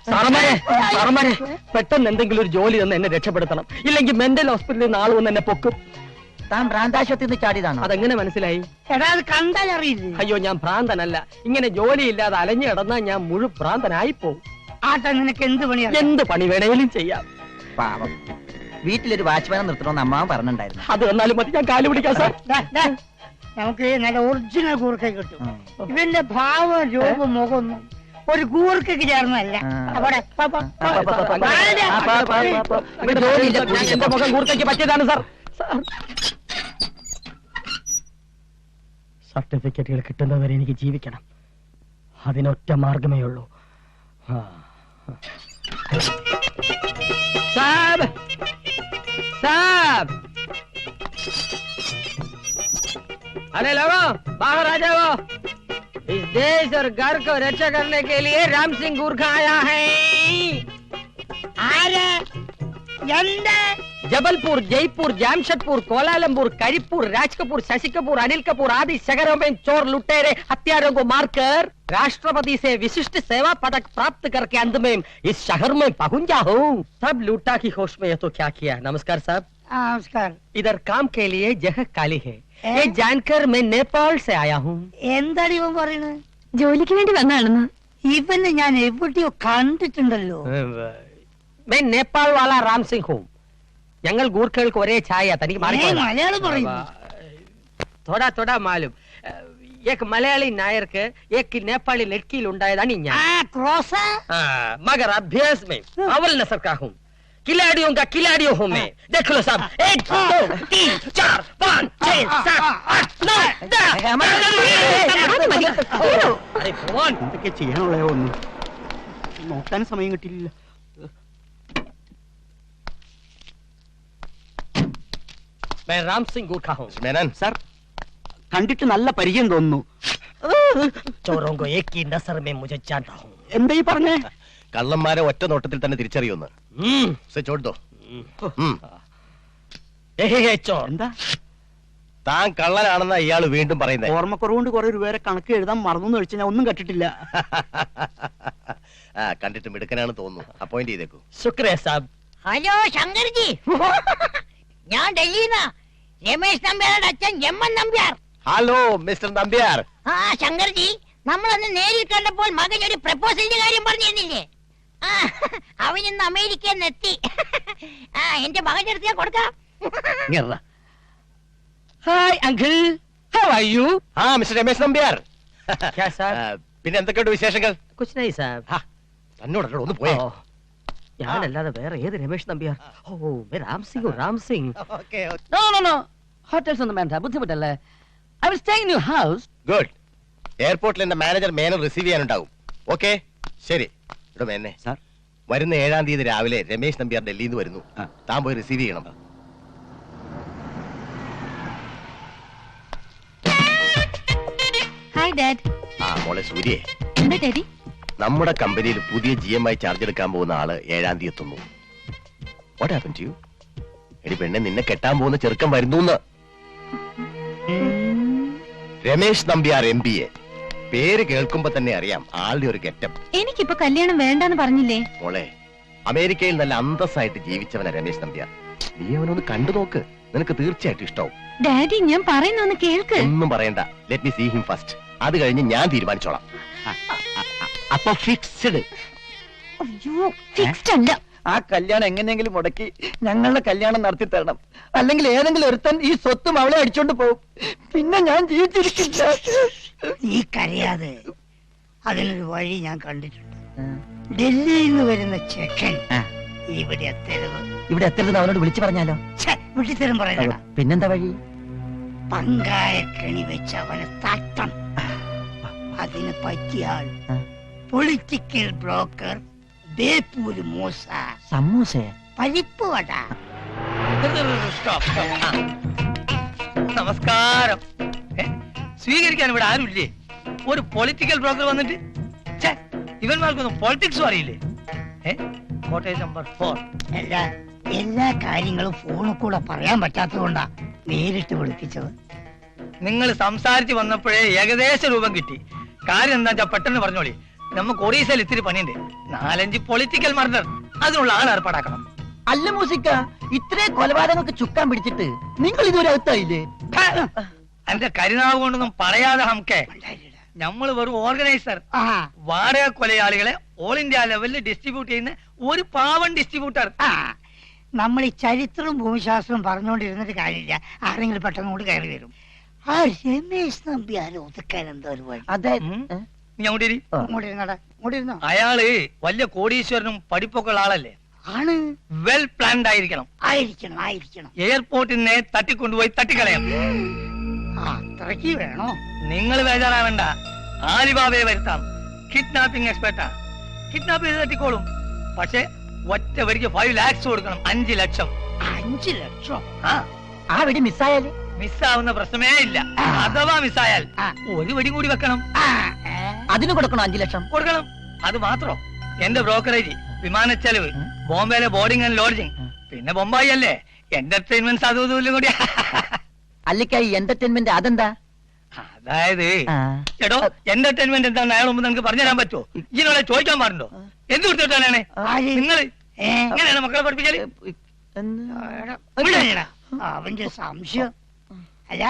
സാറന്മാരെ പെട്ടെന്ന് എന്തെങ്കിലും ഒരു ജോലി തന്ന് എന്നെ രക്ഷപ്പെടുത്തണം. ഇല്ലെങ്കിൽ മെന്റൽ ഹോസ്പിറ്റലിൽ നിന്ന് ആൾ വന്ന് എന്നെ പൊക്കും. താൻ ഭ്രാന്താശുപത്രിയിൽ നിന്ന് ചാടിയതാണോ? അതെങ്ങനെ മനസ്സിലായി? എടാ അത് കണ്ടാൽ അറിയില്ലേ? അയ്യോ, ഞാൻ ഭ്രാന്തനല്ല. ഇങ്ങനെ ജോലിയില്ലാതെ അലഞ്ഞു കിടന്നാൽ ഞാൻ മുഴു ഭ്രാന്തനായി പോകും. ആട്ടെ, നിനക്ക് എന്ത് പണിയാ? എന്ത് പണി വേണേലും ചെയ്യാം. പാവം, വീട്ടിലൊരു വാച്ച്മാനെ നിർത്തണമെന്ന് അമ്മാവൻ പറഞ്ഞിട്ടുണ്ടായിരുന്നു. അത് വന്നാലും മതി, ഞാൻ കാല് പിടിക്കാം സാർ. നമുക്ക് നല്ല ഒറിജിനൽ കൂർക്ക കിട്ടും. ഇവന്റെ ഭാവം രൂപം മുഖമൊന്നും ഒരു കൂർക്കയ്ക്ക് ചേർന്നല്ല. എന്റെ മുഖം കൂർക്കയ്ക്ക് പറ്റിയതാണ് സാർ. സർട്ടിഫിക്കറ്റുകൾ കിട്ടുന്നവരെ എനിക്ക് ജീവിക്കണം. അതിനൊറ്റ മാർഗമേ ഉള്ളൂ. സാബ് സാബ്, अरे लोगों बाहर आ जाओ. इस देश और घर को रक्षा करने के लिए राम सिंह गुरखा आया है. जबलपुर, जयपुर, जामशेदपुर, कोलालमपुर, करीपुर, राज कपूर, शशि कपूर, अनिल कपूर आदि शहरों में चोर लुटेरे हत्यारों को मारकर राष्ट्रपति से विशिष्ट सेवा पदक प्राप्त करके अंत में इस शहर में पहुंचा हूँ. सब लूटा की होश में ये तो क्या किया. नमस्कार साहब. नमस्कार. इधर काम के लिए जगह खाली है. ये जानकर मैं नेपाल से आया हूँ. എന്താണ് ഇവൻ പറയുന്നത്? ജോലിക്ക് വേണ്ടി വന്നാണെന്ന്. ഇവനെ ഞാൻ എവിടെയോ കണ്ടിട്ടുണ്ടല്ലോ. मैं नेपाल वाला राम सिंह हूँ. ഞങ്ങൾ ഗൂർഖകൾക്ക് ഒരേ ഛായ. തനിക്ക് മലയാളം പറയുന്നു. थोड़ा थोड़ा मालूम. एक मलयाली नायर के एक नेपाली लड़की ഉണ്ടായതാണ് ഞാൻ. मगर अभ्यास में अव्वल नस्ल का हूँ. खिलाड़ियों का खिलाड़ियों हूँ मैं. देख लो साहब. 1 2 3 4 5 6 7 8 9 10. अरे भगवान, എന്തൊക്കെ ചെയ്യാനുള്ള ഒന്നും നോക്കാൻ സമയം കിട്ടിയില്ല. मैं राम सिंह गुरखा हूँ. मेनन सर, കണ്ടിട്ട് നല്ല പരിചയം തോന്നുന്നു. ചോറോं को एक ही नजर में मुझे जानता हूँ. എന്താ ഈ പറഞ്ഞേ? കള്ളന്മാരെ ഒറ്റ നോട്ടത്തിൽ തന്നെ തിരിച്ചറിയുന്നു. ചോട്ടോ എന്താ താൻ കള്ളനാണെന്ന ഇയാള് വീണ്ടും പറയുന്നത്? ഓർമ്മക്കുറവുകൊണ്ട് കുറെ രൂപരെ കണക്ക് എഴുതാൻ മറന്നു കഴിച്ചാൽ ഞാൻ ഒന്നും കണ്ടിട്ടില്ല. കണ്ടിട്ട് മിടുക്കനാണ് തോന്നുന്നു. അപ്പോയിന്റ് ചെയ്തേക്കൂ. ശുക്രിയ സാബ്. ഹലോ ശങ്കർജി, ഞാൻ ഡൽഹിന്ന് രമേശ് നമ്പ്യാരുടെ അച്ഛൻ എമ്മൻ നമ്പ്യാർ. Hello mister Nambiar. ആ ശങ്കർജി, നമ്മളന്ന് നേരിൽ കണ്ടപ്പോൾ മകൻ ഒരു പ്രപ്പോസലിന്റെ കാര്യം പറഞ്ഞിരുന്നില്ലേ? അവനിന്ന് അമേരിക്കയിൽ നിന്ന് എത്തി. എന്റെ മകന്റെ അടുത്ത് ഞാൻ കൊടുക്കാം. Hi uncle, how are you? Mister Ramesh Nambiar. പിന്നെ എന്തൊക്കെയുണ്ട് വിശേഷങ്ങൾ? കുച്ച് നഹീ സാബ്. തന്നോടല്ലോ ഒന്ന് പോയോ? ഞാനല്ലാതെ വേറെ ഏത് രമേശ് നമ്പ്യാർ? ഓ, Ram Singh. Ram Singh. No no no, hotels ഒന്നും വേണ്ട, ബുദ്ധിമുട്ടല്ലേ. I will stay in your house. Good. എയർപോർട്ടിൽ എന്റെ മാനേജർ മേനൻ റിസീവ് ചെയ്യാനുണ്ടാവും. ഓക്കെ, ശരി. ഇവിടെ മേനെ സാർ, വരുന്ന 7-ാം തീയതി രാവിലെ രമേശ് നമ്പ്യാർ ഡൽഹിയിൽ നിന്ന് വരുന്നു. താൻ പോയി റിസീവ് ചെയ്യണം. Hi dad. മോളെ സൂര്യേ, എന്താ ഡാഡി? നമ്മുടെ കമ്പനിയിൽ പുതിയ GM ആയി ചാർജ് എടുക്കാൻ പോകുന്ന ആള് 7-ാം തീയതി എത്തുന്നു. What happen to you? എടി പെണ്ണെ, നിന്നെ കെട്ടാൻ പോകുന്ന ചെറുക്കൻ വരുന്നു. രമേശ് നമ്പ്യാർ MBA. പേര് കേൾക്കുമ്പോ തന്നെ അറിയാം ആളുടെ ഒരു ഗെറ്റപ്പ്. എനിക്കിപ്പോ കല്യാണം വേണ്ടെന്ന് പറഞ്ഞില്ലേ? മോളെ, അമേരിക്കയിൽ നല്ല അന്തസ്സായിട്ട് ജീവിച്ചവനാ രമേശ് നമ്പ്യാർ. നീ അവനൊന്ന് കണ്ടു നോക്ക്, നിനക്ക് തീർച്ചയായിട്ടും ഇഷ്ടാവും. ഡാഡി, ഞാൻ പറയുന്നൊന്ന് കേൾക്ക്. ഒന്നും പറയണ്ട, let me see him first. അത് കഴിഞ്ഞ് ഞാൻ തീരുമാനിച്ചോളാം. അപ്പൊ ഫിക്സ്ഡ്? അയ്യോ, ഫിക്സ്ഡ് അല്ല. ആ കല്യാണം എങ്ങനെയെങ്കിലും മുടക്കി ഞങ്ങളുടെ കല്യാണം നടത്തി തരണം. അല്ലെങ്കിൽ ഏതെങ്കിലും ഒരുത്തൻ ഈ സ്വത്തും അവളെ അടിച്ചോണ്ട് പോകും. പിന്നെ ഞാൻ ജീവിച്ചിരിക്കില്ല. നീ കരയാതെ, അതിനൊരു വഴി ഞാൻ കണ്ടിട്ടുണ്ട്. ഡൽഹിയിൽ നിന്ന് വരുന്ന ചെക്കൻ ഇവിടെ എത്തരുത്. ഇവിടെ എത്തരുത് അവനോട് വിളിച്ചു പറഞ്ഞാലോ? വിളിത്തരം പറയണ. പിന്നെന്താ വഴി? പങ്കായ കെണി വെച്ച് അവനെ തട്ടം. അതിന് പറ്റിയാൽ പൊളിറ്റിക്കൽ ബ്രോക്കർ ബേപ്പൂര് മൂസ സമൂസ പരിപ്പ് വട. നമസ്കാരം. സ്വീകരിക്കാൻ ഇവിടെ ആരുമില്ലേ? ഒരു പൊളിറ്റിക്കൽ ബ്രോക്കർ വന്നിട്ട് ഇവന്മാർക്കൊന്നും പൊളിറ്റിക്സും അറിയില്ലേ? കോട്ടയം നമ്പർ 4. എല്ലാ കാര്യങ്ങളും ഫോണിൽ കൂടെ പറയാൻ പറ്റാത്തതുകൊണ്ടാ നേരിട്ട് വിളിപ്പിച്ചത്. നിങ്ങൾ സംസാരിച്ച് വന്നപ്പോഴേ ഏകദേശ രൂപം കിട്ടി. കാര്യം എന്താ പെട്ടെന്ന് പറഞ്ഞോളി. നമുക്ക് ഒറീസയിൽ ഇത്തിരി പണിയുണ്ട്. 4-5 പൊളിറ്റിക്കൽ മർഡർ, അതിനുള്ള ആൾ ഏർപ്പാടാക്കണം. അല്ല മൂസിക്ക, ഇത്രയും കൊലപാതകങ്ങൾക്ക് ചുക്കാൻ പിടിച്ചിട്ട് നിങ്ങൾ ഇതുവരെ അകത്തായില്ലേ? എന്റെ കരിനാവ് കൊണ്ടൊന്നും പറയാതെ ഹംകെ, നമ്മൾ വെറും ഓർഗനൈസർ. വാടക കൊലയാളികളെ ഓൾ ഇന്ത്യ ലെവലിൽ ഡിസ്ട്രിബ്യൂട്ട് ചെയ്യുന്ന ഒരു പാവൻ ഡിസ്ട്രിബ്യൂട്ടർ. നമ്മൾ ഈ ചരിത്രവും ഭൂമിശാസ്ത്രവും പറഞ്ഞുകൊണ്ടിരുന്നിട്ട് കാര്യമില്ല, ആരെങ്കിലും പെട്ടെന്ന് കൂടി കയറി വരും. ആ രമേശ് നമ്പ്യാരെ ഒതുക്കാൻ എന്താ ഒരു വഴി? അതെ. നീ അങ്ങോട്ടിരി. ഇങ്ങോട്ടിരുന്നോ? അയാള് വലിയ കോടീശ്വരനും പഠിപ്പൊക്കെ ഉള്ള ആളല്ലേ? ആണ്. വെൽ പ്ലാൻഡ് ആയിരിക്കണം. ആയിരിക്കണം. എയർപോർട്ടിനെ തട്ടിക്കൊണ്ടുപോയി തട്ടിക്കളയാം. അത്രയ്ക്ക് വേണോ? നിങ്ങൾ ബേജാറാവണ്ട, ആലിബാബയെ വരുത്താം. കിഡ്നാപ്പിംഗ് എക്സ്പെർട്ടാ. കിഡ്നാപ്പ് ചെയ്ത് തട്ടിക്കോളും. പക്ഷെ ഒറ്റ വരിക്ക് 5 lakhs കൊടുക്കണം. 5 ലക്ഷം. 5 ലക്ഷം? ആ വെടി മിസ്സായാല് മിസ്സാവുന്ന പ്രശ്നമേ ഇല്ല. അഥവാ മിസ്സായാൽ ഒരു വെടി കൂടി വെക്കണം. അതിന് കൊടുക്കണം 5 ലക്ഷം. കൊടുക്കണം. അത് മാത്രം. എന്റെ ബ്രോക്കറേജ്, വിമാന ചെലവ്, ബോംബെയിലെ ബോർഡിംഗ് ആൻഡ് ലോഡ്ജിങ്, പിന്നെ ബൊമ്പായി അല്ലേ, എന്റർടൈൻമെന്റ്സ് അതും കൂടി. അല്ലിക്കായി എന്റർടൈൻമെന്റ് അതെന്താ? അതായത് ചേട്ടോ, എന്റർടൈൻമെന്റ് എന്താണെന്ന് അയാൾ മുമ്പ് നിങ്ങൾക്ക് പറഞ്ഞുതരാൻ പറ്റുമോ? ഇതിനോടെ ചോദിക്കാൻ പാടുണ്ടോ? എന്ത് കൊടുത്തിട്ടാണ് നിങ്ങൾ എങ്ങനെയാണ് മക്കളെ പഠിപ്പിച്ചാല്? അവന്റെ സംശയം. അല്ല,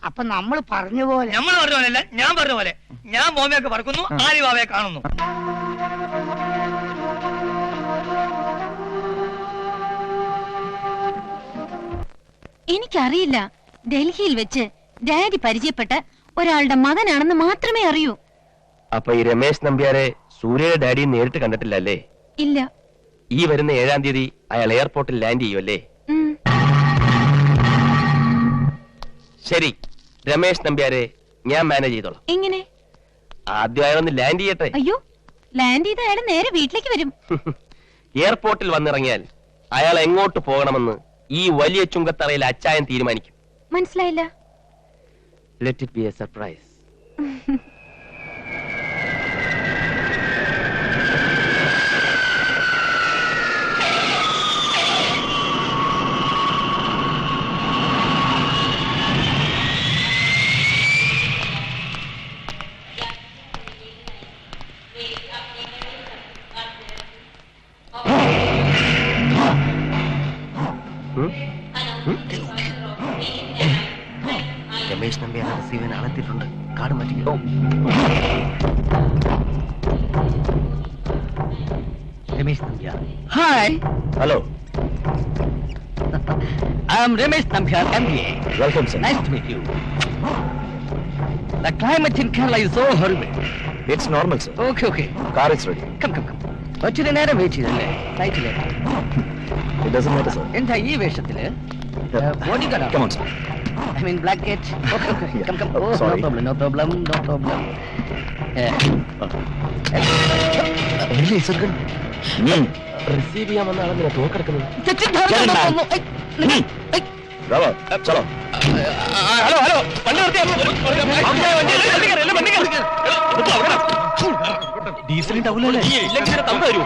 അപ്പൊ നമ്മൾ പറഞ്ഞ പോലെ? നമ്മൾ പറഞ്ഞ പോലെയല്ല, ഞാൻ പറഞ്ഞ പോലെ. ഞാൻ ബോംബെയൊക്കെ പറക്കുന്നു, ആലിബാബയെ കാണുന്നു. എനിക്കറിയില്ല. ഡൽഹിയിൽ വെച്ച് ഡാഡി പരിചയപ്പെട്ട ഒരാളുടെ മകനാണെന്ന് മാത്രമേ അറിയൂ. അപ്പൊ ഈ രമേശ് നമ്പ്യാരെ സൂര്യയുടെ ഡാഡി നേരിട്ട് കണ്ടിട്ടില്ല അല്ലേ? ഇല്ല. ഈ വരുന്ന 7-ാം തീയതി അയാൾ എയർപോർട്ടിൽ ലാൻഡ് ചെയ്യുമല്ലേ? ശരി, രമേശ് നമ്പ്യാരെ ഞാൻ മാനേജ് ചെയ്തോളാം. എങ്ങനെ? ആദ്യം അയാളൊന്ന് ലാൻഡ് ചെയ്യട്ടെ. അയ്യോ, ലാൻഡ് ചെയ്ത അയാൾ നേരെ വീട്ടിലേക്ക് വരും. എയർപോർട്ടിൽ വന്നിറങ്ങിയാൽ അയാൾ എങ്ങോട്ട് പോകണമെന്ന് ഈ വലിയ ചുങ്കത്തറയിൽ അച്ചായൻ തീരുമാനിക്കും. മനസ്സിലായില്ല. Let it be a surprise. Ramesh നമ്പ്യാരെ റിസീവ് ചെയ്യാൻ ആളെത്തിയിട്ടുണ്ട്. കാർഡ് മാറ്റിക്കോ. Ramesh Nambiar. Hi. Hello. I am Ramesh Nambiar, MBA. Welcome sir. Nice to meet you. The climate in Kerala is so horrible. It's normal sir. Okay. Car is ready. Come. ഒത്തിരി നേരം wait ചെയ്തല്ലേ ഫ്ലൈറ്റില്? It doesn't matter sir. എന്താ ഈ വേഷത്തില്? Bodyguard. Come on sir. I mean black cat. Okay. Come. Oh, Sorry. No problem. റിസീവ് ചെയ്യാൻ വന്ന ആളെന്തിനാ തോക്കെടുക്കുന്നത്? ചലോ. ഹലോ ഡീസൽ ഉണ്ടാവില്ലല്ലേ? ഇല്ലെങ്കിൽ തമ്പ് തരൂ.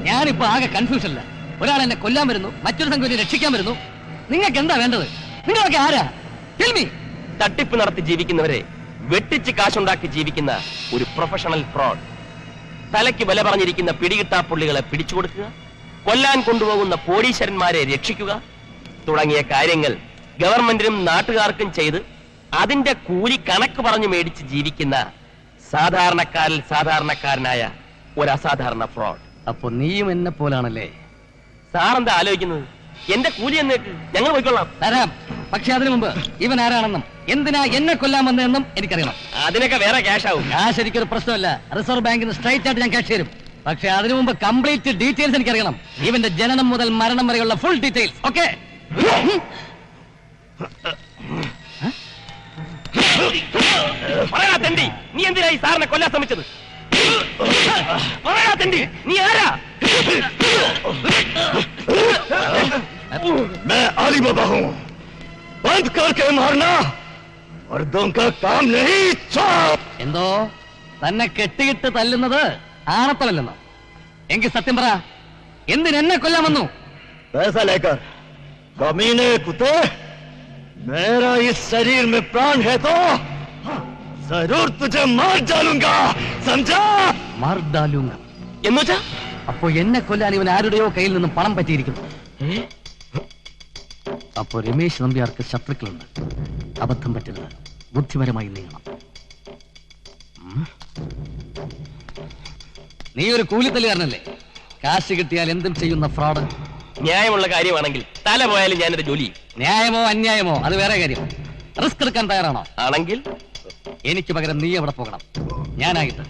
ഞാനിപ്പോ ആകെ കൺഫ്യൂഷനില്ല. ഒരാൾ എന്നെ കൊല്ലാൻ വരുന്നു, മറ്റൊരു സംഘം രക്ഷിക്കാൻ വരുന്നു. നിങ്ങൾക്ക് എന്താ വേണ്ടത്? നിങ്ങളൊക്കെ ആരാ? Tell me. തട്ടിപ്പ് നടത്തി ജീവിക്കുന്നവരെ വെട്ടിച്ച് കാശുണ്ടാക്കി ജീവിക്കുന്ന ഒരു പ്രൊഫഷണൽ ഫ്രോഡ്. തലയ്ക്ക് വില പറഞ്ഞിരിക്കുന്ന പിടികിട്ടാപ്പുള്ളികളെ പിടിച്ചു കൊടുക്കുക, കൊല്ലാൻ കൊണ്ടുപോകുന്ന കോടീശ്വരന്മാരെ രക്ഷിക്കുക തുടങ്ങിയ കാര്യങ്ങൾ ഗവൺമെന്റിനും നാട്ടുകാർക്കും ചെയ്ത് അതിന്റെ കൂലി കണക്ക് പറഞ്ഞു മേടിച്ച് ജീവിക്കുന്ന സാധാരണക്കാരിൽ സാധാരണക്കാരനായ ഒരു അസാധാരണ ഫ്രോഡ്. അപ്പൊ നീയും എന്നെ പോലാണല്ലേ? സാറെന്താ ആലോചിക്കുന്നത്? എന്റെ കൂലി എന്നേക്ക്, ഞങ്ങൾ പോയിക്കൊള്ളാം. തരാം. പക്ഷെ അതിനു മുമ്പ് ഇവൻ ആരാണെന്നും എന്തിനാ എന്നെ കൊല്ലാൻ വന്നതെന്നും എനിക്കറിയണം. അതിനൊക്കെ വേറെ ക്യാഷ് ആവും. ക്യാഷ് എനിക്കൊരു പ്രശ്നമല്ല. റിസർവ് ബാങ്കിന് സ്ട്രൈറ്റ് ആയിട്ട് ഞാൻ ക്യാഷ് തരും. പക്ഷെ അതിനു മുമ്പ് കംപ്ലീറ്റ് ഡീറ്റെയിൽസ് എനിക്കറിയണം. ഇവന്റെ ജനനം മുതൽ മരണം വരെയുള്ള ഫുൾ ഡീറ്റെയിൽസ്. ഓക്കെ? പറയാ തെണ്ടി, നീ എന്തിനായി സാറിനെ കൊല്ലാൻ ശ്രമിച്ചത്? പറയാ തെണ്ടി, നീ ആരാ? मैं अली बाबा हूँ। बंद करके मारना मर्दों का काम नहीं। എന്തോ തന്നെ കെട്ടിയിട്ട് തല്ലുന്നത് ആണത്തമല്ലെന്നോ? എങ്കിൽ സത്യം പറ, എന്തിനെന്നെ കൊല്ലാൻ വന്നു? पैसा लेकर कमीने कुत्ते, मेरा इस शरीर में प्राण है तो जरूर तुझे मार डालूंगा, समझा? മർദാലൂങ്ക എന്നുവെച്ചാ? അപ്പോ എന്നെ കൊല്ലാൻ ഇവൻ ആരുടെയോ കയ്യിൽ നിന്നും പണം പറ്റിയിരിക്കുന്നു. അപ്പോ രമേശ് നമ്പ്യാർക്ക് ശത്രുക്കളുണ്ട്. അബദ്ധം പറ്റരുത്, ബുദ്ധിപരമായി നീങ്ങണം. നീ ഒരു കൂലിത്തല്ലുകാരനല്ലേ? കാശ് കിട്ടിയാൽ എന്തും ചെയ്യുന്ന ഫ്രോഡ്. ന്യായമുള്ള കാര്യമാണെങ്കിൽ തല പോയാലും ഞാനെന്റെ ജോലി. ന്യായമോ അന്യായമോ അത് വേറെ കാര്യം. റിസ്ക് എടുക്കാൻ തയ്യാറാണോ? ആണെങ്കിൽ എനിക്ക് പകരം നീ എവിടെ പോകണം? ഞാനായിട്ട്,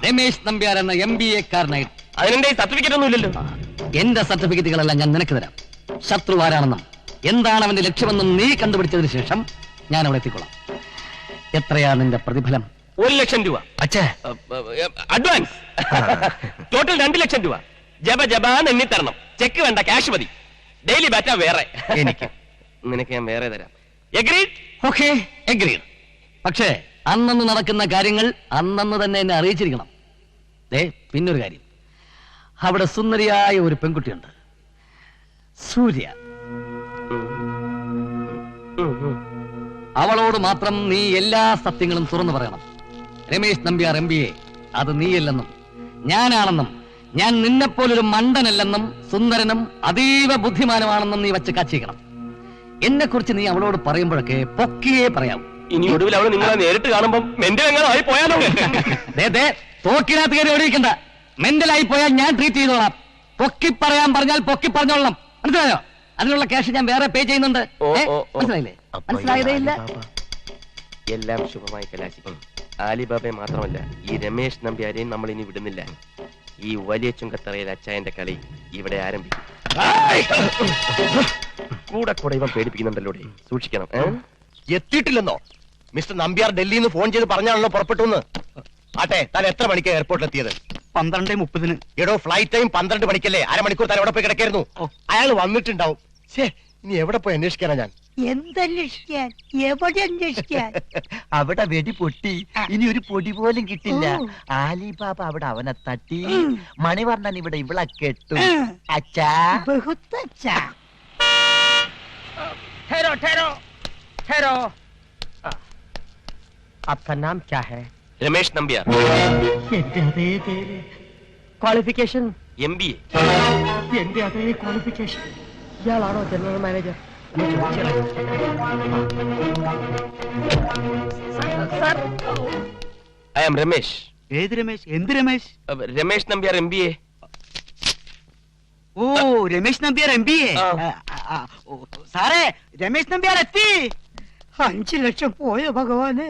രമേശ് നമ്പ്യാർ എന്ന MBA കാരനായിട്ട്. അതിനെന്റെ സർട്ടിഫിക്കറ്റ് ഒന്നും ഇല്ലല്ലോ. എന്റെ സർട്ടിഫിക്കറ്റുകളെല്ലാം ഞാൻ നിനക്ക് തരാം. ശത്രു ആരാണെന്നും എന്താണ് അവന്റെ ലക്ഷ്യമെന്നും നീ കണ്ടുപിടിച്ചതിന് ശേഷം ഞാൻ അവിടെ എത്തിക്കൊള്ളാം. എത്രയാ നിന്റെ പ്രതിഫലം? 1,00,000 രൂപ അഡ്വാൻസ്. ടോട്ടൽ 2 ലക്ഷം രൂപ. ജബാന്ന് എണ്ണി തരണം. ചെക്ക് വേണ്ട, ക്യാഷ് മതി. ഡെയിലി ബാറ്റ വേറെ. എനിക്ക് നിനക്ക് ഞാൻ വേറെ തരാം. എഗ്രീഡ്? Okay, agreed. പക്ഷേ അന്നന്ന് നടക്കുന്ന കാര്യങ്ങൾ അന്നന്ന് തന്നെ എന്നെ അറിയിച്ചിരിക്കണം. പിന്നൊരു കാര്യം, അവിടെ സുന്ദരിയായ ഒരു പെൺകുട്ടിയുണ്ട്, സൂര്യ. അവളോട് മാത്രം നീ എല്ലാ സത്യങ്ങളും തുറന്നു പറയണം. രമേശ് നമ്പ്യാർ MBA അത് നീയല്ലെന്നും ഞാനാണെന്നും ഞാൻ നിന്നെപ്പോലൊരു മണ്ടനല്ലെന്നും സുന്ദരനും അതീവ ബുദ്ധിമാനുമാണെന്നും നീ വച്ച് കാച്ചിക്കണം. എന്നെ കുറിച്ച് നീ അവളോട് പറയുമ്പോഴൊക്കെ പൊക്കിയേ പറയാവൂ. ഇനി ഒടുവിൽ അവള് നിങ്ങളെ നേരിട്ട് കാണുമ്പോ മെന്റൽ ആയി പോയാലോ? തോക്കിനകത്ത് കയറി ഓടിക്കണ്ട. മെന്റലായി പോയാൽ ഞാൻ ട്രീറ്റ് ചെയ്തോളാം. പൊക്കി പറയാൻ പറഞ്ഞാൽ പൊക്കി പറഞ്ഞോളാം. മനസ്സിലായോ? അതിനുള്ള ക്യാഷ് ഞാൻ വേറെ പേ ചെയ്യുന്നുണ്ട്. മനസ്സിലായില്ലേ? മനസ്സിലായതേ ഇല്ല. എല്ലാം ശുഭമായി കലാശിക്കും. ആലിബാബയെ മാത്രമല്ല, ഈ രമേശ് നമ്പ്യാരെയും നമ്മൾ ഇനി വിടുന്നില്ല. ഈ വലിയ ചുങ്കത്തറയിൽ അച്ചായന്റെ കളി ഇവിടെ ആരംഭിക്കും. കൂടെ കൂടെ ഇവൻ പേടിപ്പിക്കുന്നുണ്ടല്ലോ, സൂക്ഷിക്കണം. എത്തിയിട്ടില്ലെന്നോ? മിസ്റ്റർ നമ്പ്യാർ ഡൽഹിയിൽ നിന്ന് ഫോൺ ചെയ്ത് പറഞ്ഞാണല്ലോ പുറപ്പെട്ടു. ആട്ടെ, താൻ എത്ര മണിക്കാണ് എയർപോർട്ടിൽ എത്തിയത്? 12:30. എടോ, ഫ്ലൈറ്റ് ടൈം 12 മണിക്കല്ലേ? അരമണിക്കൂർ താൻ എവിടെ പോയി കിടക്കായിരുന്നു? അയാൾ വന്നിട്ടുണ്ടാവും. ഇനി എവിടെ പോയി അന്വേഷിക്കാനാ ഞാൻ? എന്തന്വേഷിക്കാൻ? എവിടെ അന്വേഷിക്കാൻ? അവിടെ വെടി പൊട്ടി, ഇനി ഒരു പൊടി പോലും കിട്ടില്ല. ആലിബാബ അവിടെ അവനെ തട്ടി, മണിവർണ്ണൻ ഇവിടെ ഇവളെ കെട്ടു. അച്ഛാ, ബഹുത്ത് അച്ഛാ. ठहरो ठहरो ठहरो. आपका नाम क्या है? രമേശ് നമ്പ്യാർ. എന്റെ അതേ പേര്, ക്വാളിഫിക്കേഷൻ? MBA. എന്റെ അതേ ക്വാളിഫിക്കേഷൻ. ഇയാളാണോ general manager? Sir, I am Ramesh. ഏത് രമേശ്? എന്ത് രമേശ്? രമേശ് നമ്പ്യാർ MBA. ഓ, രമേശ് നമ്പ്യാർ MBA. സാറേ, രമേശ് നമ്പ്യാർ എത്തി. 5 ലക്ഷം പോയോ ഭഗവാനെ?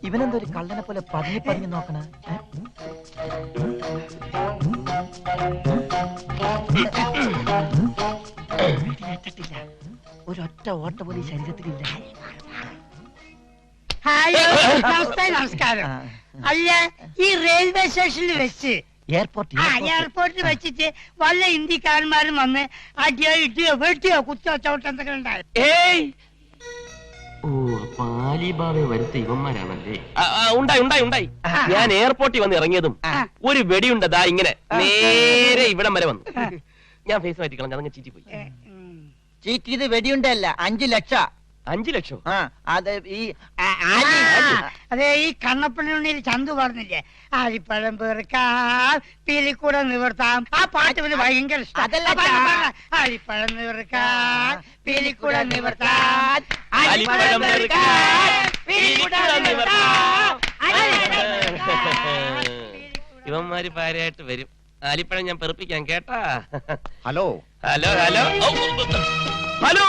ഇവനെന്തോ ഒരു കള്ളനെ പോലെ പതിഞ്ഞു പതിഞ്ഞു നോക്കണ. ഒരൊറ്റ ഓട്ട പോലും ഈ ശരീരത്തിലില്ല. ഹലോ, നമസ്കാരം. അല്ല, ഈ റെയിൽവേ സ്റ്റേഷനിൽ വെച്ച് എയർപോർട്ടിൽ വെച്ചിട്ട് വല്ല ഇന്ത്യക്കാരന്മാരും വന്ന് അടിയോ ഇടിയോ വെട്ടിയോ കുത്തിയോ ചവിട്ടെന്തൊക്കെ ഉണ്ടായി? ഓ, അപ്പൊ ആലിബാബയെ വരുത്ത ഇവന്മാരാണല്ലേ? ഉണ്ടായി. ഞാൻ എയർപോർട്ടിൽ വന്ന് ഇറങ്ങിയതും ഒരു വെടിയുണ്ടതാ ഇങ്ങനെ നേരെ ഇവിടം വരെ വന്നു. ഞാൻ ഫേസ് മാറ്റി കളഞ്ഞു, അതങ്ങ് ചീറ്റി പോയി. ചീറ്റിയത് വെടിയുണ്ടല്ല, 5 ലക്ഷം. 5 ലക്ഷം. അത് ഈ ആലി അതെ, ഈ കണ്ണപ്പള്ളിയിൽ ചന്തു പറഞ്ഞില്ലേ, ആലിപ്പഴം പെറുക്കാം പീലിക്കൂടെ നിവർത്താം, ആ പാട്ട് പിന്നെ ഭയങ്കര ഇഷ്ടം. ആലിപ്പഴം നിവർക്കാം പീലിക്കൂടെ നിവർത്താം, ആലിപ്പഴം പെറുക്കാം പീലിക്കൂടെ നിവർത്താം. ഇവന്മാര് പാരയായിട്ട് വരും. ആലിപ്പഴം ഞാൻ പെറുപ്പിക്കാൻ കേട്ടാ. Hello hello hello hello,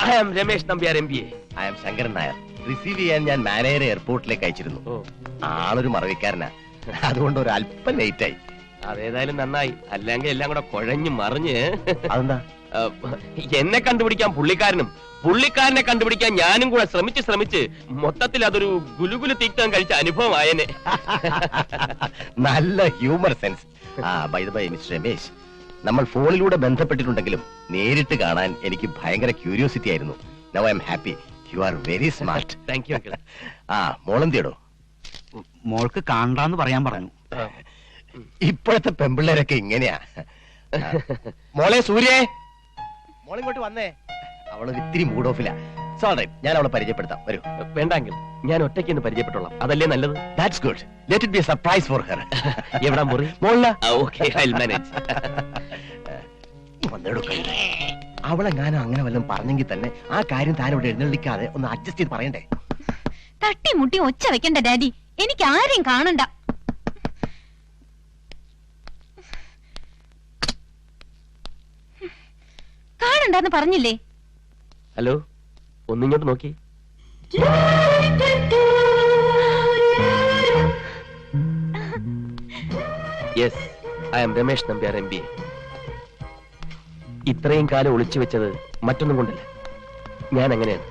I am Ramesh Nambiar MBA. I am Shankaran Nair. Receive ചെയ്യാൻ ഞാൻ മാനേജറെ എയർപോർട്ടിലേക്ക് അയച്ചിരുന്നു. ആളൊരു മറവിക്കാരനാ, അതുകൊണ്ട് ഒരു അല്പം ലേറ്റ് ആയി. അതേതായാലും നന്നായി, അല്ലെങ്കിൽ എല്ലാം കൂടെ കുഴഞ്ഞു മറിഞ്ഞ്. അതെന്താ? എന്നെ കണ്ടുപിടിക്കാൻ പുള്ളിക്കാരനെ കണ്ടുപിടിക്കാൻ ഞാനും കൂടെ ശ്രമിച്ച് മൊത്തത്തിൽ അതൊരു ഗുലുഗുലു തീക്തം കഴിച്ച അനുഭവമായനെ. നല്ല humour sense. By the by mister Ramesh, നമ്മൾ ഫോണിലൂടെ ബന്ധപ്പെട്ടിട്ടുണ്ടെങ്കിലും നേരിട്ട് കാണാൻ എനിക്ക് ഭയങ്കര ക്യൂരിയോസിറ്റി ആയിരുന്നു. Now I am happy. You are very smart. Thank you. മോളെന്തിയടോ? മോൾക്ക് കാണാന്ന് പറയാൻ പറഞ്ഞു. ഇപ്പോഴത്തെ പെമ്പിള്ളേരൊക്കെ ഇങ്ങനെയാ. മോളെ സൂര്യേ, മോളിങ്ങോട്ട് വന്നേ. അവളൊരു ഇത്തിരി മൂഡ് ഓഫിലാ. സോറി, ഞാൻ അവളെ പരിചയപ്പെടുത്താം. വരൂ. വേണ്ടെങ്കിൽ ഞാൻ ഒറ്റയ്ക്ക് ഒന്ന് പരിചയപ്പെട്ടോളാം, അതല്ലേ നല്ലത്. That's good. Let it be a surprise for her. എവിടാ മുറി? മോളില. Okay, I will manage. അവളെങ്ങാനും അങ്ങനെ വല്ലതും പറഞ്ഞെങ്കിൽ തന്നെ ആ കാര്യം താൻ ഇവിടെ എഴുന്നള്ളിക്കാതെ ഒന്ന് അഡ്ജസ്റ്റ് ചെയ്ത് പറയണ്ടേ? തട്ടിമുട്ടി ഒച്ച വെക്കണ്ട ഡാഡി, എനിക്ക് ആരെയും കാണണ്ട. കാണണ്ടെന്ന് പറഞ്ഞില്ലേ? ഹലോ, ഒന്നിങ്ങോട്ട് നോക്കി. Yes, I am Ramesh Nambiar MBA. ഇത്രയും കാലം ഒളിച്ചു വെച്ചത് മറ്റൊന്നും കൊണ്ടല്ല. ഞാൻ അങ്ങനെയാണ്.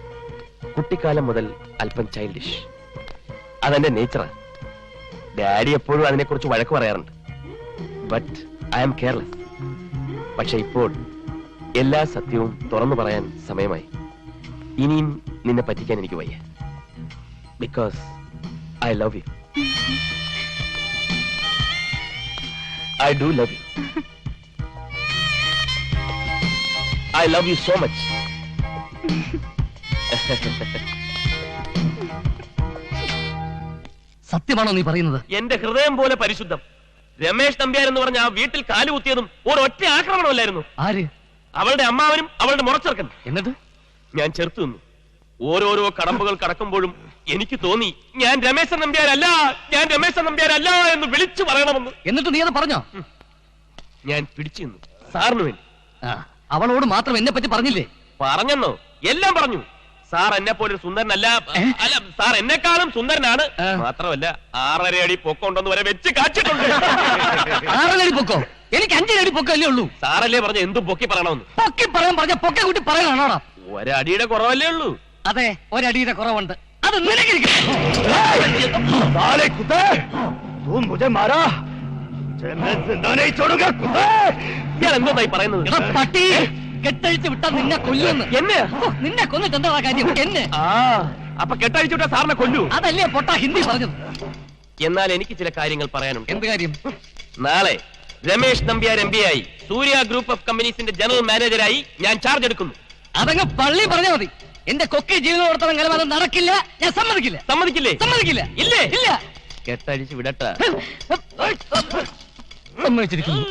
കുട്ടിക്കാലം മുതൽ അല്പം ചൈൽഡിഷ്. അതെന്റെ നേച്ചറാണ്. ഡാഡി എപ്പോഴും അതിനെക്കുറിച്ച് വഴക്ക് പറയാറുണ്ട്. But I am careless. പക്ഷെ ഇപ്പോൾ എല്ലാ സത്യവും തുറന്നു പറയാൻ സമയമായി. ഇനിയും നിന്നെ പറ്റിക്കാൻ എനിക്ക് വയ്യ. Because I love you. I do love you. I love you so much. സത്യമാണോ നീ പറയുന്നത്? എന്റെ ഹൃദയം പോലെ പരിശുദ്ധം. രമേശ് നമ്പ്യാർ എന്ന് പറഞ്ഞ ആ വീട്ടിൽ കാലുകുത്തിയതും ഒരൊറ്റ ആക്രമണമല്ലായിരുന്നു. ആര്? അവളുടെ അമ്മാവനും അവളുടെ മുറച്ചെറുക്കൻ. എന്നിട്ട് ഞാൻ ചെറുത്തു നിന്നു. ഓരോരോ കടമ്പകൾ കടക്കുമ്പോഴും എനിക്ക് തോന്നി ഞാൻ രമേശൻ നമ്പ്യാരല്ല എന്ന് വിളിച്ചു പറയണമെന്ന്. എന്നിട്ട് നീ അത് പറഞ്ഞോ? ഞാൻ പിടിച്ചു നിന്നു, സാറിന് വേണ്ടി. അവളോട് മാത്രം എന്നെ പറ്റി പറഞ്ഞില്ലേ? പറഞ്ഞെന്നോ? എല്ലാം പറഞ്ഞു. സാർ എന്നെ പോലെ സുന്ദരനല്ല, അല്ല സാർ എന്നെക്കാളും സുന്ദരനാണ്. മാത്രമല്ല 6.5 അടി പൊക്കമുണ്ടെന്ന് വരെ വെച്ച് കാച്ചിട്ടുണ്ട്. 6 അടി പൊക്കോ? എനിക്ക് 5 അടി പൊക്കല്ലേ ഉള്ളൂ. സാറല്ലേ പറഞ്ഞ എന്തും പൊക്കി പറയണമെന്ന്. പൊക്കി പറയാൻ പറഞ്ഞ പൊക്കെ കൂട്ടി പറയാനാണോടാ? ഒരടിയുടെ കുറവല്ലേ ഉള്ളൂ. അതെ, ഒരടിയുടെ കുറവുണ്ട്. അത് നിനക്ക് ഇയാൾ എന്തായി പറയുന്നത്? പട്ടി കെട്ടഴിച്ച് വിട്ടാ നിന്നെ കൊല്ലുമെന്ന്. എന്നെ? നിന്നെ കൊന്നിട്ട് എന്താ കാര്യം? എന്നെ? അപ്പൊ കെട്ടഴിച്ചു വിട്ടാ സാറിനെ കൊല്ലൂ? അതല്ലേ പൊട്ട ഹിന്ദി പറഞ്ഞത്. എന്നാൽ എനിക്ക് ചില കാര്യങ്ങൾ പറയാനുണ്ട്. എന്ത് കാര്യം? നാളെ രമേശ് നമ്പ്യാർ MBA ആയി സൂര്യ ഗ്രൂപ്പ് ഓഫ് കമ്പനീസിന്റെ ജനറൽ മാനേജരായി ഞാൻ ചാർജ് എടുക്കുന്നു. അതങ്ങ് പള്ളി പറഞ്ഞാൽ മതി. എന്റെ കൊക്കി ജീവിതത്തോടത്തോളം കാലം അത് നടക്കില്ല. ഞാൻ സമ്മതിക്കില്ല. സമ്മതിക്കില്ലേ? ഇല്ലേ? ഇല്ല. കെട്ടഴിച്ച് വിടട്ടെ. സമ്മതിച്ചിരിക്കുന്നു.